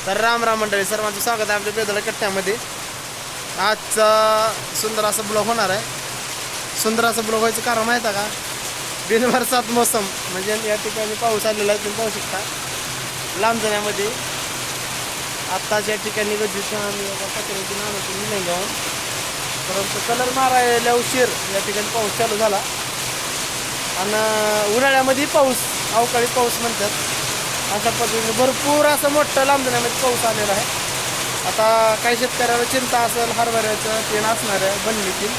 तर राम राम मंडळी, सर्वांचं स्वागत आहे आमच्या बेदोला कट्ट्यामध्ये. आजचा सुंदर असा ब्लॉग होणार आहे. सुंदर असं ब्लॉग व्हायचं कारण माहीत आहे का? बिनबरसात मोसम म्हणजे या ठिकाणी पाऊस आलेला आहे, तुम्ही पाहू शकता लांब जाण्यामध्ये. आत्ताच या ठिकाणी गरजेचं आम्ही कचऱ्याची नाण्याची निघून घेऊन, परंतु कलर मारायला उशीर या ठिकाणी पाऊस चालू झाला. आणि उन्हाळ्यामध्ये पाऊस, अवकाळी पाऊस म्हणतात. अशा पद्धतीने भरपूर असं मोठं लांबण्यामध्ये पाऊस आलेला आहे. आता काही शेतकऱ्याला चिंता असेल हरभऱ्याचं ते असणार आहे बनलीतील.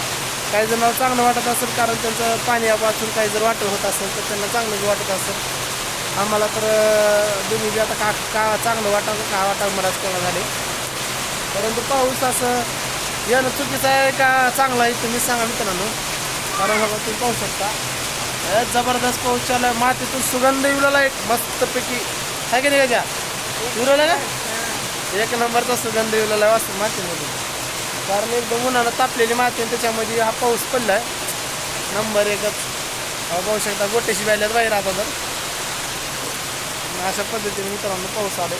काही जणांना चांगलं वाटत असेल कारण त्यांचं पाणी वाचून काही जर वाटत होत असेल तर त्यांना चांगलंच वाटत असेल. आम्हाला तर दोन्ही बी आता का चांगलं वाटावं का वाटावं मलाच कळलं झाले. परंतु पाऊस असं येणं चुकीचं आहे का चांगलं आहे तुम्ही सांगा मित्रांनो. कारण बघा तुम्ही पाहू शकता जबरदस्त पाऊस चालू आहे. मातीतून सुगंध येऊला एक मस्तपैकी आहे की नाही का? उरवलं का एक नंबरचा सुगंध येऊला आहे वाचतो मातीमध्ये. कारण एकदम उन्हानं तापलेली माती आणि त्याच्यामध्ये हा पाऊस पडला आहे नंबर एकच. पाहू शकता गोटेशी बायल्यात बाहेर आता तर अशा पद्धतीने मित्रांनो पाऊस आले.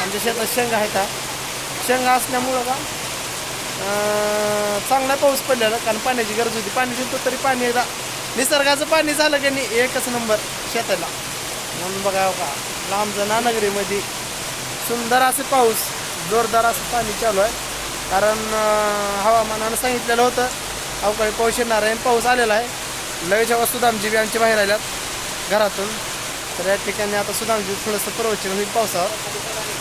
आमच्या शेतात शेंगा आहेत. हा शेंगा असल्यामुळं का चांगला पाऊस पडलेला कारण पाण्याची गरज होती. पाणी देतो तरी पाणी एकदा निसर्गाचं पाणी झालं की नाही एकच नंबर शेताला. म्हणून बघा का लांबचं नानगरीमध्ये सुंदर असे पाऊस, जोरदार असं पाणी चालू आहे. कारण हवामानानं सांगितलेलं होतं अवकाळी पाऊस येणार आहे. पाऊस आलेला आहे. लगेच्या सुदामजी बी आमचे बाहेर आल्यात घरातून. तर या ठिकाणी आता सुदामजी थोडंसं प्रवचन होईल पावसावर,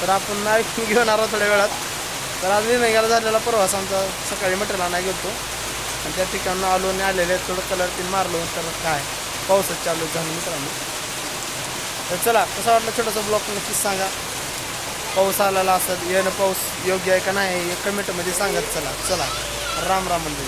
तर आपण ऐकून घेऊन आलो थोड्या वेळात. तर आज विनयगाला झालेला प्रवास आमचा सकाळी मटेरियल आणायला गेलो आणि त्या ठिकाणी आलो आणि आलेले थोडं कलर तीन मारलो. तर काय पाऊसच चालू झालं मित्रांनो. तर चला कसं वाटलं छोटासा ब्लॉग नक्कीच सांगा. पाऊस आलेला असत येणं पाऊस योग्य आहे का नाही हे कमेंटमध्ये सांगत चला. चला राम राम मंडळी.